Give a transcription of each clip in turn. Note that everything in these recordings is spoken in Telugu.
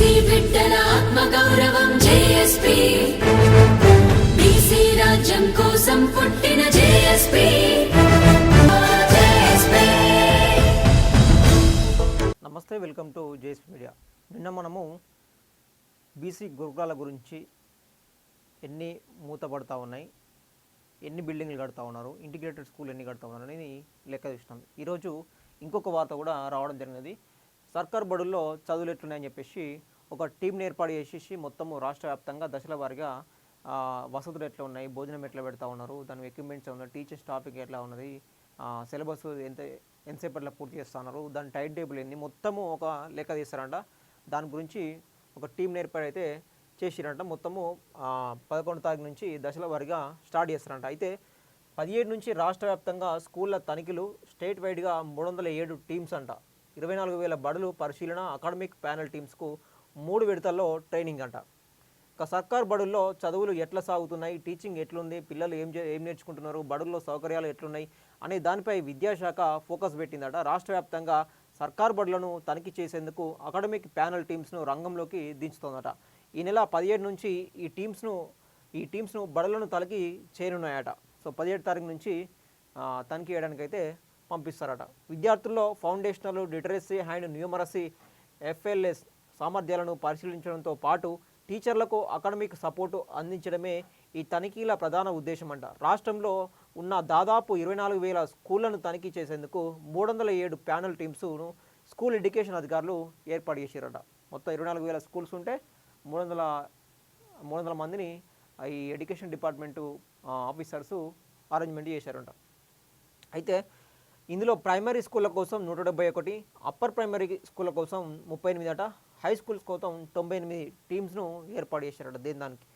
బీసీ బిడ్డల ఆత్మగౌరవం జేఎస్పీ, బీసీ రాజ్యం కోసం పుట్టిన జేఎస్పీ. నమస్తే, వెల్కమ్ టు జేఎస్పీ మీడియా. నిన్న మనము బీసీ గురుకులాల గురించి ఎన్ని మూతపడతా ఉన్నాయి, ఎన్ని బిల్డింగ్లు కడతా ఉన్నారు, ఇంటిగ్రేటెడ్ స్కూల్ ఎన్ని కడతా ఉన్నారు అనేది లెక్క చూసినాం. ఈరోజు ఇంకొక వార్త కూడా రావడం జరిగినది. సర్కార్ బడుల్లో చదువులు ఎట్లున్నాయని చెప్పేసి ఒక టీంని ఏర్పాటు చేసేసి మొత్తము రాష్ట్ర వ్యాప్తంగా దశల వారీగా వసతులు ఎట్లా ఉన్నాయి, భోజనం ఎట్లా పెడతా ఉన్నారు, దాని ఎక్విప్మెంట్స్ ఉన్నాయి, టీచర్స్ టాపిక్ ఎట్లా ఉన్నది, సిలబస్ ఎంతసేపట్లో పూర్తి చేస్తూ ఉన్నారు, దాని టైం టేబుల్ ఏంది, మొత్తము ఒక లెక్క తీస్తారంట. దాని గురించి ఒక టీంని ఏర్పాటు అయితే చేసిరంట. మొత్తము 11 తారీఖు నుంచి దశల వారీగా స్టార్ట్ చేస్తారంట. అయితే 17 నుంచి రాష్ట్ర వ్యాప్తంగా స్కూళ్ళ తనిఖీలు స్టేట్ వైడ్గా 307 టీమ్స్ అంట. 24,000 బడులు పరిశీలన, అకాడమిక్ ప్యానెల్ టీమ్స్కు 3 విడతల్లో ట్రైనింగ్ అంట. ఇక సర్కార్ బడుల్లో చదువులు ఎట్లా సాగుతున్నాయి, టీచింగ్ ఎట్లుంది, పిల్లలు ఏం నేర్చుకుంటున్నారు, బడుల్లో సౌకర్యాలు ఎట్లున్నాయి అనే దానిపై విద్యాశాఖ ఫోకస్ పెట్టిందట. రాష్ట్ర వ్యాప్తంగా సర్కార్ బడులను తనిఖీ చేసేందుకు అకాడమిక్ ప్యానెల్ టీమ్స్ను రంగంలోకి దించుతోందట. ఈ నెల 17 నుంచి ఈ టీమ్స్ను బడులను తనిఖీ చేయనున్నాయట. సో 17 తారీఖు నుంచి తనిఖీ చేయడానికైతే పంపిస్తారట. విద్యార్థుల్లో foundational literacy and numeracy FLS సామర్థ్యాలను పరిశీలించడంతో పాటు టీచర్లకు అకాడమిక్ సపోర్టు అందించడమే ఈ తనిఖీల ప్రధాన ఉద్దేశం అంట. రాష్ట్రంలో ఉన్న దాదాపు 24,000 స్కూళ్లను తనిఖీ చేసేందుకు 307 ప్యానెల్ టీమ్స్ను స్కూల్ ఎడ్యుకేషన్ అధికారులు ఏర్పాటు చేశారట. మొత్తం 24,000 స్కూల్స్ ఉంటే 300 మందిని ఈ ఎడ్యుకేషన్ డిపార్ట్మెంటు ఆఫీసర్సు అరేంజ్మెంట్ చేశారంట. అయితే ఇందులో ప్రైమరీ స్కూళ్ళ కోసం 171, అప్పర్ ప్రైమరీ స్కూళ్ళ కోసం 38 అట, హై స్కూల్స్ కోసం 98 టీమ్స్ను ఏర్పాటు చేశారట. దానికి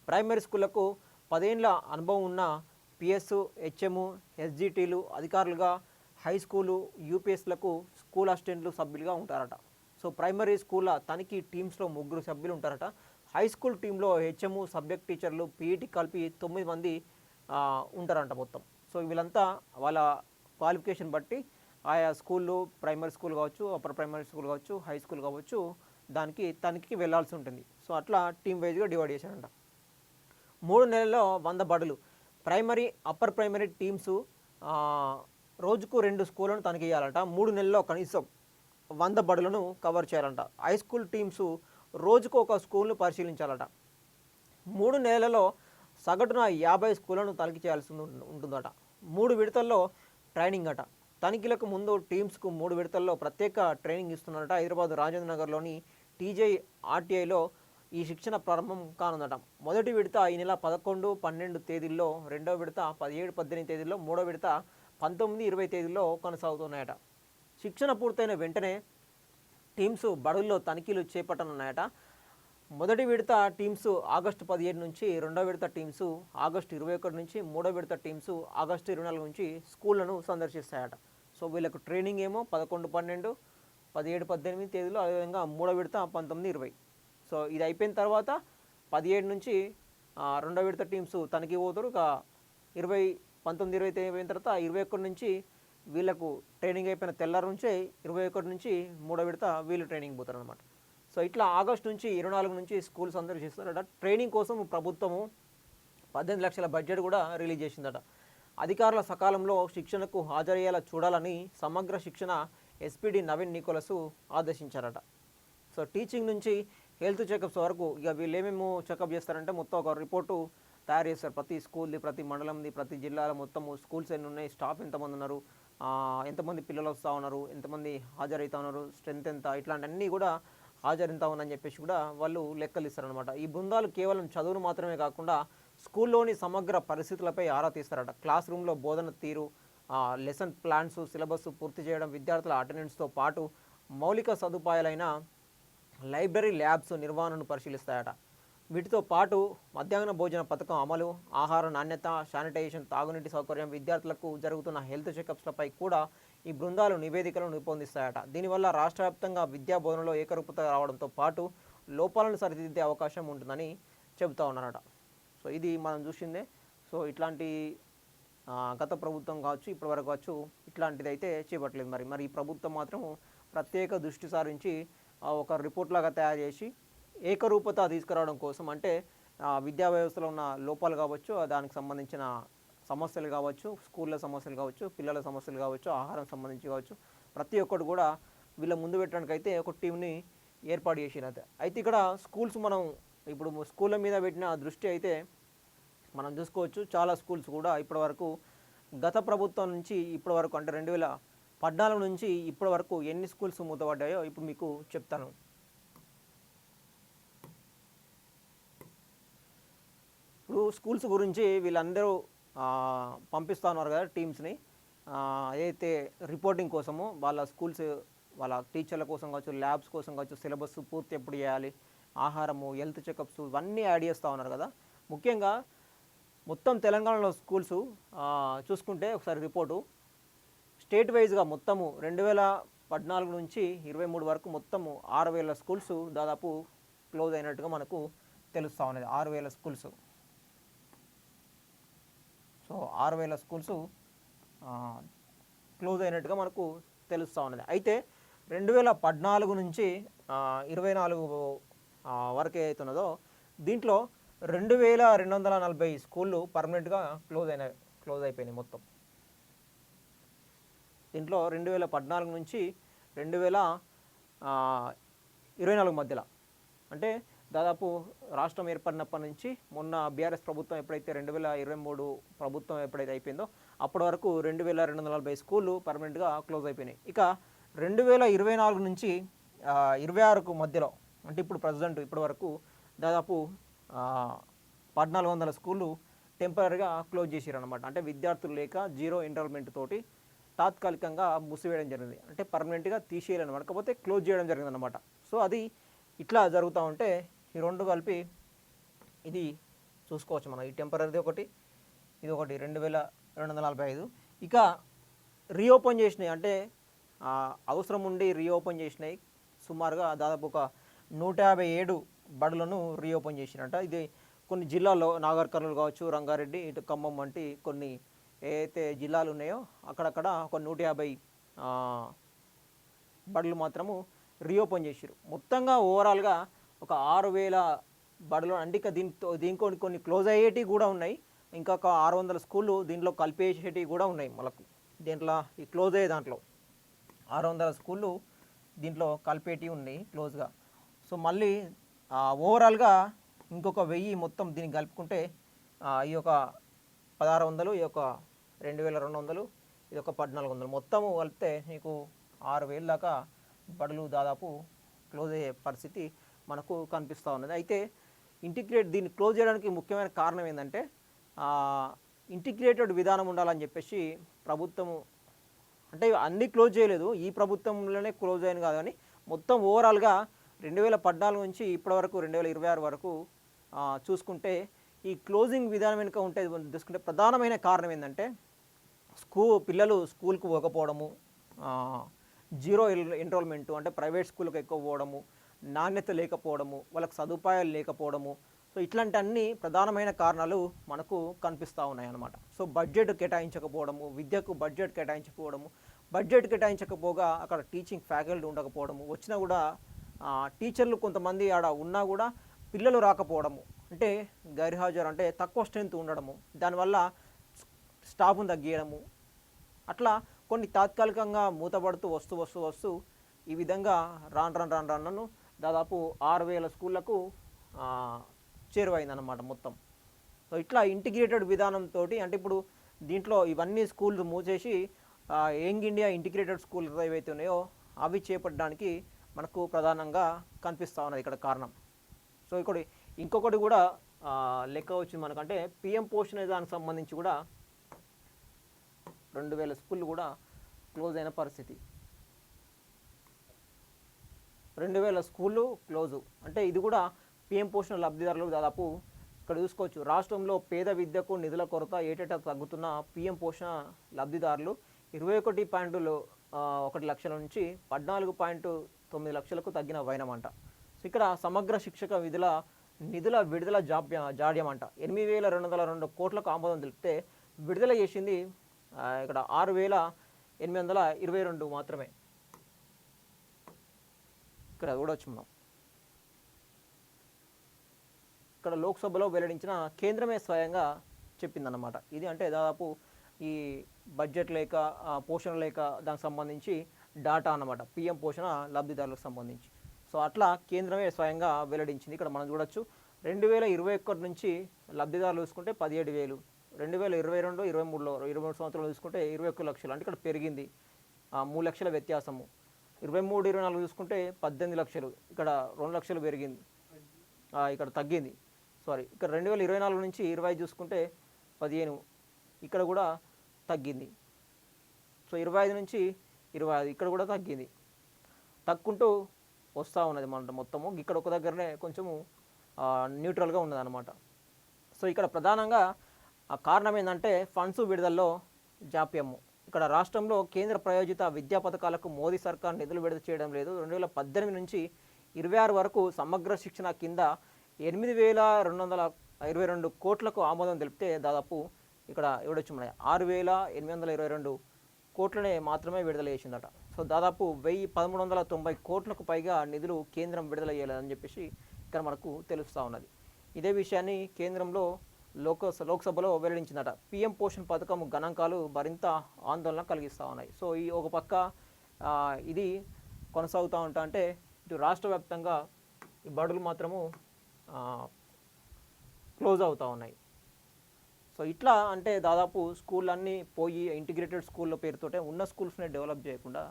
ప్రైమరీ స్కూళ్లకు 10 ఏళ్ల అనుభవం ఉన్న పిఎస్, హెచ్ఎం, ఎస్జిటీలు అధికారులుగా, హై స్కూలు యూపీఎస్లకు స్కూల్ అసిస్టెంట్లు సభ్యులుగా ఉంటారట. సో ప్రైమరీ స్కూళ్ళ తనిఖీ టీమ్స్లో 3 సభ్యులు ఉంటారట. హై స్కూల్ టీంలో హెచ్ఎం, సబ్జెక్ట్ టీచర్లు, పీఈటీ కలిపి 9 మంది ఉంటారంట మొత్తం. సో వీళ్ళంతా వాళ్ళ క్వాలిఫికేషన్ బట్టి ఆయా స్కూళ్ళు, ప్రైమరీ స్కూల్ కావచ్చు, అప్పర్ ప్రైమరీ స్కూల్ కావచ్చు, హై స్కూల్ కావచ్చు, దానికి తనిఖీకి వెళ్లాల్సి ఉంటుంది. సో అట్లా టీమ్ వైజ్గా డివైడ్ చేశారంట. 3 నెలల్లో 100 బడులు. ప్రైమరీ, అప్పర్ ప్రైమరీ టీమ్స్ రోజుకు 2 స్కూళ్ళను తనిఖీ చేయాలంట. 3 నెలల్లో కనీసం 100 బడులను కవర్ చేయాలంట. హై స్కూల్ టీమ్స్ రోజుకు ఒక స్కూల్ను పరిశీలించాలట. 3 నెలలలో సగటున 50 స్కూళ్లను తనిఖీ చేయాల్సి ఉంటుందట. 3 విడతల్లో ట్రైనింగ్ అట. తనిఖీలకు ముందు టీమ్స్కు 3 విడతల్లో ప్రత్యేక ట్రైనింగ్ ఇస్తున్నారట. హైదరాబాద్ రాజేంద్ర నగర్లోని టీజై ఆర్టీఐలో ఈ శిక్షణ ప్రారంభం కానుందట. మొదటి విడత ఈ నెల 11, 12 తేదీల్లో, రెండవ విడత 17, 18 తేదీల్లో, మూడో విడత 19, 20 తేదీల్లో కొనసాగుతున్నాయట. శిక్షణ పూర్తయిన వెంటనే టీమ్స్ బడుల్లో తనిఖీలు చేపట్టనున్నాయట. మొదటి విడత టీమ్స్ ఆగస్టు 17 నుంచి, రెండవ విడత టీమ్స్ ఆగస్టు 21 నుంచి, మూడో విడత టీమ్స్ ఆగస్టు 24 నుంచి స్కూళ్లను సందర్శిస్తాయట. సో వీళ్ళకు ట్రైనింగ్ ఏమో 11, 12, 17, 18 తేదీలో, అదేవిధంగా మూడో విడత 19, 20. సో ఇది అయిపోయిన తర్వాత 17 నుంచి రెండో విడత టీమ్స్ తనిఖీ పోతారు. ఇక 19, 20 అయిపోయిన తర్వాత 21 నుంచి వీళ్ళకు ట్రైనింగ్ అయిపోయిన తెల్లారి నుంచే 21 నుంచి మూడో విడత వీళ్ళు ట్రైనింగ్ పోతారు అనమాట. సో ఇట్లా ఆగస్టు నుంచి 24 నుంచి స్కూల్ సందర్శిస్తారట. ట్రైనింగ్ కోసం ప్రభుత్వము 18 లక్షల బడ్జెట్ కూడా రిలీజ్ చేసిందట. అధికారుల సకాలంలో శిక్షణకు హాజరయ్యేలా చూడాలని సమగ్ర శిక్షణ ఎస్పీడీ నవీన్ నికోలస్ ఆదేశించారట. సో టీచింగ్ నుంచి హెల్త్ చెకప్స్ వరకు ఇక వీళ్ళు ఏమేమో చెకప్ చేస్తారంటే మొత్తం ఒక రిపోర్టు తయారు చేస్తారు. ప్రతి స్కూల్ది, ప్రతి మండలంది, ప్రతి జిల్లాలో మొత్తము స్కూల్స్ ఎన్ని ఉన్నాయి, స్టాఫ్ ఎంతమంది ఉన్నారు, ఎంతమంది పిల్లలు వస్తూ ఉన్నారు, ఎంతమంది హాజరవుతూ ఉన్నారు, స్ట్రెంత్ ఎంత, ఇట్లాంటివన్నీ కూడా హాజరింతా ఉందని చెప్పేసి కూడా వాళ్ళు లెక్కలు ఇస్తారనమాట. ఈ బృందాలు కేవలం చదువును మాత్రమే కాకుండా స్కూల్లోని సమగ్ర పరిస్థితులపై ఆరా తీస్తారట. క్లాస్ రూమ్లో బోధన తీరు, లెసన్ ప్లాన్స్, సిలబస్ పూర్తి చేయడం, విద్యార్థుల అటెండెన్స్తో పాటు మౌలిక సదుపాయాలైన లైబ్రరీ, ల్యాబ్స్ నిర్వహణను పరిశీలిస్తాయట. వీటితో పాటు మధ్యాహ్న భోజన పథకం అమలు, ఆహార నాణ్యత, శానిటైజేషన్, తాగునీటి సౌకర్యం, విద్యార్థులకు జరుగుతున్న హెల్త్ చెకప్స్లపై కూడా ఈ బృందాలు నివేదికలను రూపొందిస్తాయట. దీనివల్ల రాష్ట్ర వ్యాప్తంగా విద్యా బోధనలో ఏకరూపత రావడంతో పాటు లోపాలను సరిదిద్దే అవకాశం ఉంటుందని చెబుతా ఉన్నారట. సో ఇది మనం చూసిందే. సో ఇట్లాంటి గత ప్రభుత్వం కావచ్చు, ఇప్పటివరకు కావచ్చు, ఇట్లాంటిది అయితే చేపట్టలేదు. మరి ఈ ప్రభుత్వం మాత్రం ప్రత్యేక దృష్టి సారించి ఒక రిపోర్ట్ లాగా తయారు చేసి ఏకరూపత తీసుకురావడం కోసం అంటే విద్యా వ్యవస్థలో ఉన్న లోపాలు కావచ్చు, దానికి సంబంధించిన సమస్యలు కావచ్చు, స్కూళ్ళ సమస్యలు కావచ్చు, పిల్లల సమస్యలు కావచ్చు, ఆహారం సంబంధించి కావచ్చు, ప్రతి ఒక్కటి కూడా వీళ్ళ ముందు పెట్టడానికి అయితే ఒక టీంని ఏర్పాటు చేసినది. అయితే ఇక్కడ స్కూల్స్ మనం ఇప్పుడు స్కూళ్ళ మీద పెట్టిన దృష్టి అయితే మనం చూసుకోవచ్చు. చాలా స్కూల్స్ కూడా ఇప్పటివరకు గత ప్రభుత్వం నుంచి ఇప్పటివరకు అంటే 2014 నుంచి ఇప్పటి వరకు ఎన్ని స్కూల్స్ మూతపడ్డాయో ఇప్పుడు మీకు చెప్తాను. ఇప్పుడు స్కూల్స్ గురించి వీళ్ళందరూ పంపిస్తూ ఉన్నారు కదా టీమ్స్ని, ఏదైతే రిపోర్టింగ్ కోసము వాళ్ళ స్కూల్స్ వాళ్ళ టీచర్ల కోసం కావచ్చు, ల్యాబ్స్ కోసం కావచ్చు, సిలబస్ పూర్తి ఎప్పుడు చేయాలి, ఆహారము, హెల్త్ చెకప్స్ ఇవన్నీ యాడ్ చేస్తూ ఉన్నారు కదా. ముఖ్యంగా మొత్తం తెలంగాణలో స్కూల్స్ చూసుకుంటే ఒకసారి రిపోర్టు స్టేట్ వైజ్గా మొత్తము 2014 నుంచి 23 వరకు మొత్తము 6,000 స్కూల్స్ దాదాపు క్లోజ్ అయినట్టుగా మనకు తెలుస్తూ ఉన్నది. 6,000 స్కూల్స్. సో 6,000 స్కూల్స్ క్లోజ్ అయినట్టుగా మనకు తెలుస్తూ ఉన్నది. అయితే 2014 నుంచి 24 వరకు ఏదైతున్నదో దీంట్లో 2,240 స్కూళ్ళు పర్మనెంట్గా క్లోజ్ అయిపోయినాయి మొత్తం. దీంట్లో 2014 నుంచి 2024 మధ్యలో అంటే దాదాపు రాష్ట్రం ఏర్పడినప్పటి నుంచి మొన్న బీఆర్ఎస్ ప్రభుత్వం ఎప్పుడైతే 2023 ప్రభుత్వం ఎప్పుడైతే అయిపోయిందో అప్పటి వరకు 2,240 స్కూళ్ళు పర్మనెంట్గా క్లోజ్ అయిపోయినాయి. ఇక 2024 నుంచి 26కు మధ్యలో అంటే ఇప్పుడు ప్రజెంట్ ఇప్పటి వరకు దాదాపు 1,400 స్కూళ్ళు టెంపరీగా క్లోజ్ చేసారనమాట. అంటే విద్యార్థులు లేక జీరో ఎన్రోల్మెంట్ తోటి తాత్కాలికంగా మూసివేయడం జరిగింది. అంటే పర్మనెంట్గా తీసేయాలన్నమాట, కాకపోతే క్లోజ్ చేయడం జరిగిందనమాట. సో అది ఇట్లా జరుగుతూ ఉంటే ఈ రెండు కలిపి ఇది చూసుకోవచ్చు మనం. ఈ టెంపరీది ఒకటి, ఇది ఒకటి 2,245. ఇక రీఓపెన్ చేసినాయి అంటే అవసరం ఉండి రీఓపెన్ చేసినాయి సుమారుగా దాదాపు ఒక 157 బడులను రీఓపెన్ చేసినట్ట. ఇది కొన్ని జిల్లాల్లో నాగర్ కర్నూలు కావచ్చు, రంగారెడ్డి, ఇటు ఖమ్మం వంటి కొన్ని ఏదైతే జిల్లాలు ఉన్నాయో అక్కడక్కడ ఒక 150 బడులు మాత్రము రీఓపెన్ చేసారు. మొత్తంగా ఓవరాల్గా ఒక 6,000 బడులు అంటే ఇంకా దీంట్లో కొన్ని క్లోజ్ అయ్యేటివి కూడా ఉన్నాయి. ఇంకా ఒక 600 స్కూళ్ళు దీంట్లో కలిపేసేటివి కూడా ఉన్నాయి. మనకు దీంట్లో ఈ క్లోజ్ అయ్యే దాంట్లో 600 స్కూళ్ళు దీంట్లో కలిపేటివి ఉన్నాయి క్లోజ్గా. సో మళ్ళీ ఓవరాల్గా ఇంకొక 1000 మొత్తం దీన్ని కలుపుకుంటే ఈ యొక్క 1,600, ఈ యొక్క 2,200, ఇది ఒక 1,400 మొత్తము కలిపితే మీకు 6,000 దాకా బడులు దాదాపు క్లోజ్ అయ్యే పరిస్థితి మనకు కనిపిస్తూ ఉన్నది. అయితే దీన్ని క్లోజ్ చేయడానికి ముఖ్యమైన కారణం ఏంటంటే ఇంటిగ్రేటెడ్ విధానం ఉండాలని చెప్పేసి ప్రభుత్వము అంటే అన్నీ క్లోజ్ చేయలేదు, ఈ ప్రభుత్వంలోనే క్లోజ్ అయ్యాను కాదు కానీ మొత్తం ఓవరాల్గా 2014 నుంచి ఇప్పటివరకు 2026 వరకు చూసుకుంటే ఈ క్లోజింగ్ విధానం వెనుక ఉంటే చూసుకుంటే ప్రధానమైన కారణం ఏంటంటే పిల్లలు స్కూల్కు పోకపోవడము, జీరో ఎన్రోల్మెంటు అంటే ప్రైవేట్ స్కూల్కి ఎక్కువ పోవడము, నాణ్యత లేకపోవడము, వాళ్ళకి సదుపాయాలు లేకపోవడము. సో ఇట్లాంటి అన్ని ప్రధానమైన కారణాలు మనకు కనిపిస్తూ ఉన్నాయి అన్నమాట. సో బడ్జెట్ కేటాయించకపోవడము, విద్యకు బడ్జెట్ కేటాయించకపోవడము, బడ్జెట్ కేటాయించకపోగా అక్కడ టీచింగ్ ఫ్యాకల్టీ ఉండకపోవడము, వచ్చినా కూడా టీచర్లు కొంతమంది ఆడ ఉన్నా కూడా పిల్లలు రాకపోవడము, అంటే గైర్హాజరు అంటే తక్కువ స్ట్రెంత్ ఉండడము, దానివల్ల స్టాఫ్ను తగ్గియడము, అట్లా కొన్ని తాత్కాలికంగా మూతపడుతూ వస్తూ ఈ విధంగా రాను దాదాపు 6,000 స్కూళ్లకు చేరువైందన్నమాట మొత్తం. సో ఇట్లా ఇంటిగ్రేటెడ్ విధానంతో అంటే ఇప్పుడు దీంట్లో ఇవన్నీ స్కూల్స్ మూసేసి యంగ్ ఇండియా ఇంటిగ్రేటెడ్ స్కూల్స్ ఏవైతే ఉన్నాయో అవి చేపట్టడానికి మనకు ప్రధానంగా కనిపిస్తూ ఉన్నది ఇక్కడ కారణం. సో ఇక్కడ ఇంకొకటి కూడా లెక్క వచ్చింది మనకంటే పిఎం పోషణ దానికి సంబంధించి కూడా 2,000 స్కూళ్ళు కూడా క్లోజ్ అయిన పరిస్థితి. 2,000 స్కూళ్ళు క్లోజు అంటే ఇది కూడా పిఎం పోషణ లబ్ధిదారులకు దాదాపు ఇక్కడ చూసుకోవచ్చు. రాష్ట్రంలో పేద విద్యకు నిధుల కొరత ఏటేటా తగ్గుతున్న పిఎం పోషణ లబ్ధిదారులు 21.1 లక్షల నుంచి 14.9 లక్షలకు తగ్గిన వైనమంట. సో ఇక్కడ సమగ్ర శిక్షక నిధుల విడుదల జాడ్యం అంట. 8,202 కోట్లకు ఆమోదం తెలిపితే విడుదల చేసింది ఇక్కడ 6,822 మాత్రమే. ఇక్కడ చూడవచ్చు మనం ఇక్కడ లోక్సభలో వెల్లడించిన కేంద్రమే స్వయంగా చెప్పిందన్నమాట. ఇది అంటే దాదాపు ఈ బడ్జెట్ లేక పోషణ లేక దానికి సంబంధించి డాటా అన్నమాట, పిఎం పోషణ లబ్ధిదారులకు సంబంధించి. సో అట్లా కేంద్రమే స్వయంగా వెల్లడించింది. ఇక్కడ మనం చూడొచ్చు 2021 నుంచి లబ్ధిదారులు చూసుకుంటే 17,000, 2022, 23లో 23 సంవత్సరాలు చూసుకుంటే 21 లక్షలు, అంటే ఇక్కడ పెరిగింది 3 లక్షల వ్యత్యాసము. 23, 24 చూసుకుంటే 18 లక్షలు, ఇక్కడ 2 లక్షలు పెరిగింది, ఇక్కడ తగ్గింది. సారీ, ఇక్కడ 2024 నుంచి 25 చూసుకుంటే 15, ఇక్కడ కూడా తగ్గింది. సో 25 నుంచి 25 ఇక్కడ కూడా తగ్గింది, తగ్గుకుంటూ వస్తూ ఉన్నది మన మొత్తము. ఇక్కడ ఒక దగ్గరనే కొంచెము న్యూట్రల్గా ఉన్నదన్నమాట. సో ఇక్కడ ప్రధానంగా కారణం ఏంటంటే ఫండ్స్ విడుదలలో జాప్యము. ఇక్కడ రాష్ట్రంలో కేంద్ర ప్రాయోజిత విద్యా పథకాలకు మోదీ సర్కార్ నిధులు విడుదల చేయడం లేదు. 2018 నుంచి 26 వరకు సమగ్ర శిక్షణ కింద 8,222 కోట్లకు ఆమోదం తెలిపితే దాదాపు ఇక్కడ ఇవ్వడొచ్చు మన 6,822 కోట్లనే మాత్రమే విడుదల చేసిందట. సో దాదాపు 1,1390 కోట్లకు పైగా నిధులు కేంద్రం విడుదల చేయలేదని చెప్పేసి ఇక్కడ మనకు తెలుస్తూ ఉన్నది. ఇదే విషయాన్ని కేంద్రంలో లోక్సభలో వెల్లడించిందట. పిఎం పోషణ్ పథకం గణాంకాలు మరింత ఆందోళన కలిగిస్తూ ఉన్నాయి. సో ఈ ఒక పక్క ఇది కొనసాగుతూ ఉంటా అంటే ఇటు రాష్ట్ర వ్యాప్తంగా ఈ బడులు మాత్రము క్లోజ్ అవుతూ ఉన్నాయి. సో ఇట్లా అంటే దాదాపు స్కూళ్ళన్నీ పోయి ఇంటిగ్రేటెడ్ స్కూళ్ళ పేరుతోటే ఉన్న స్కూల్స్ని డెవలప్ చేయకుండా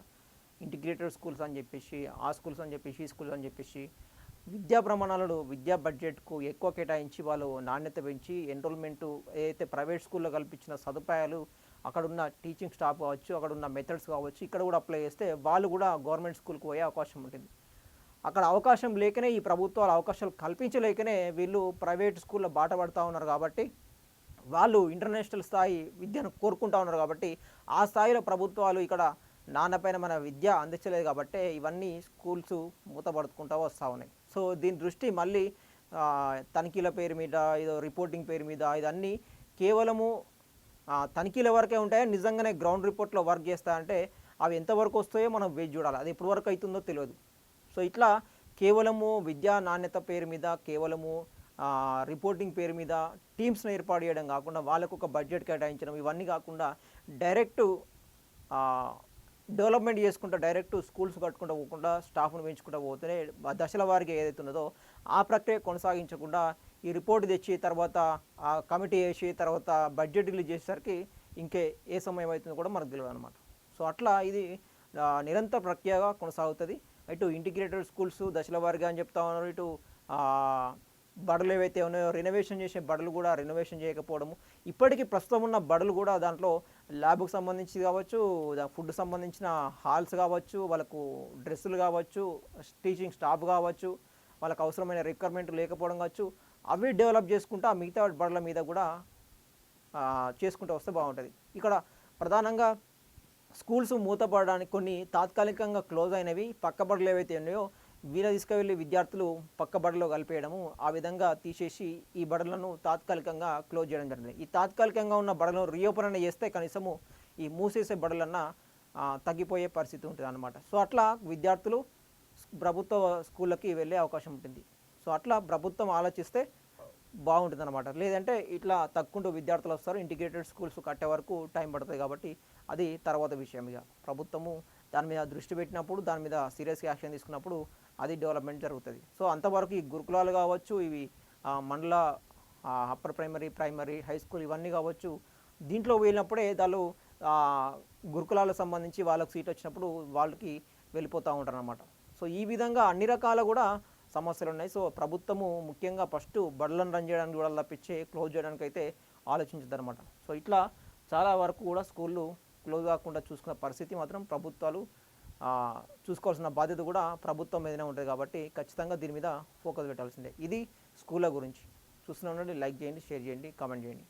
ఇంటిగ్రేటెడ్ స్కూల్స్ అని చెప్పేసి, ఆ స్కూల్స్ అని చెప్పేసి, ఈ స్కూల్స్ అని చెప్పేసి విద్యా ప్రమాణాలను విద్యా బడ్జెట్కు ఎక్కువ కేటాయించి వాళ్ళు నాణ్యత పెంచి ఎన్రోల్మెంటు ఏదైతే ప్రైవేట్ స్కూల్లో కల్పించిన సదుపాయాలు, అక్కడున్న టీచింగ్ స్టాఫ్ కావచ్చు, అక్కడున్న మెథడ్స్ కావచ్చు, ఇక్కడ కూడా అప్లై చేస్తే వాళ్ళు కూడా గవర్నమెంట్ స్కూల్కి పోయే అవకాశం ఉంటుంది. అక్కడ అవకాశం లేకనే ఈ ప్రభుత్వాలు అవకాశాలు కల్పించలేకనే వీళ్ళు ప్రైవేట్ స్కూల్లో బాట పడుతూ ఉన్నారు. కాబట్టి వాళ్ళు ఇంటర్నేషనల్ స్థాయి విద్యను కోరుకుంటూ ఉన్నారు. కాబట్టి ఆ స్థాయిలో ప్రభుత్వాలు ఇక్కడ నాన్నపైన మన విద్య అందించలేదు. కాబట్టి ఇవన్నీ స్కూల్స్ మూతపడుకుంటూ వస్తూ ఉన్నాయి. సో దీని దృష్టి మళ్ళీ తనిఖీల పేరు మీద, ఏదో రిపోర్టింగ్ పేరు మీద, ఇదన్నీ కేవలము తనిఖీల వరకే ఉంటాయో నిజంగానే గ్రౌండ్ రిపోర్ట్లో వర్క్ చేస్తా అంటే అవి ఎంతవరకు వస్తాయో మనం వేచి చూడాలి. అది ఎప్పటి వరకు అవుతుందో తెలియదు. సో ఇట్లా కేవలము విద్యా నాణ్యత పేరు మీద, కేవలము రిపోర్టింగ్ పేరు మీద టీమ్స్ని ఏర్పాటు చేయడం కాకుండా వాళ్ళకు ఒక బడ్జెట్ కేటాయించడం, ఇవన్నీ కాకుండా డైరెక్టు డెవలప్మెంట్ చేసుకుంటూ డైరెక్ట్ స్కూల్స్ కట్టుకుంటూ పోకుండా స్టాఫ్ను పెంచుకుంటూ పోతేనే దశల వారికి ఏదైతే ఉన్నదో ఆ ప్రక్రియ కొనసాగించకుండా ఈ రిపోర్ట్ తెచ్చి తర్వాత ఆ కమిటీ వేసి తర్వాత బడ్జెట్ రిలీజ్ చేసేసరికి ఇంకే ఏ సమయం అవుతుందో కూడా మనకు తెలియదు అనమాట. సో అట్లా ఇది నిరంతర ప్రక్రియగా కొనసాగుతుంది. ఇటు ఇంటిగ్రేటెడ్ స్కూల్స్ దశల వారిగా అని చెప్తా ఉన్నారు, ఇటు బడులు ఏవైతే ఉన్నాయో రెనోవేషన్ చేసే బడులు కూడా రెనోవేషన్ చేయకపోవడము, ఇప్పటికీ ప్రస్తుతం ఉన్న బడులు కూడా దాంట్లో ల్యాబ్కు సంబంధించి కావచ్చు, ఫుడ్ సంబంధించిన హాల్స్ కావచ్చు, వాళ్ళకు డ్రెస్సులు కావచ్చు, టీచింగ్ స్టాఫ్ కావచ్చు, వాళ్ళకు అవసరమైన రిక్వైర్మెంట్ లేకపోవడం కావచ్చు, అవి డెవలప్ చేసుకుంటూ ఆ మిగతా బడుల మీద కూడా చేసుకుంటూ వస్తే బాగుంటుంది. ఇక్కడ ప్రధానంగా స్కూల్స్ మూతపడడానికి కొన్ని తాత్కాలికంగా క్లోజ్ అయినవి, పక్క బడులు ఏవైతే ఉన్నాయో వీళ్ళ తీసుకువెళ్ళి విద్యార్థులు పక్క బడుల్లో కలిపేయడము, ఆ విధంగా తీసేసి ఈ బడులను తాత్కాలికంగా క్లోజ్ చేయడం జరిగింది. ఈ తాత్కాలికంగా ఉన్న బడులను రీఓపెన్ చేస్తే కనీసము ఈ మూసేసే బడులన్నా తగ్గిపోయే పరిస్థితి ఉంటుంది అన్నమాట. సో అట్లా విద్యార్థులు ప్రభుత్వ స్కూళ్ళకి వెళ్ళే అవకాశం ఉంటుంది. సో అట్లా ప్రభుత్వం ఆలోచిస్తే బాగుంటుంది అనమాట. లేదంటే ఇట్లా తగ్గుంటూ విద్యార్థులు వస్తారు, ఇంటిగ్రేటెడ్ స్కూల్స్ కట్టే వరకు టైం పడుతుంది. కాబట్టి అది తర్వాత విషయం. ఇక ప్రభుత్వము దాని మీద దృష్టి పెట్టినప్పుడు, దాని మీద సీరియస్గా యాక్షన్ తీసుకున్నప్పుడు అది డెవలప్మెంట్ జరుగుతుంది. సో అంతవరకు ఈ గురుకులాలు కావచ్చు, ఇవి మండల upper primary, primary, high school ఇవన్నీ కావచ్చు, దీంట్లో వెళ్ళినప్పుడే వాళ్ళు గురుకులాలకు సంబంధించి వాళ్ళకు సీట్ వచ్చినప్పుడు వాళ్ళకి వెళ్ళిపోతూ ఉంటారు అన్నమాట. సో ఈ విధంగా అన్ని రకాల కూడా సమస్యలు ఉన్నాయి. సో ప్రభుత్వము ముఖ్యంగా ఫస్ట్ బడులను రన్ చేయడానికి కూడా తప్పించి క్లోజ్ చేయడానికి అయితే ఆలోచించదు అనమాట. సో ఇట్లా చాలా వరకు కూడా స్కూళ్ళు క్లోజ్ కాకుండా చూసుకున్న పరిస్థితి మాత్రం ప్రభుత్వాలు చూసుకోవాల్సిన బాధ్యత కూడా ప్రభుత్వం మీదనే ఉంటుంది. కాబట్టి ఖచ్చితంగా దీని మీద ఫోకస్ పెట్టాల్సిందే. ఇది స్కూళ్ళ గురించి. చూస్తూనే ఉండండి, లైక్ చేయండి, షేర్ చేయండి, కామెంట్ చేయండి.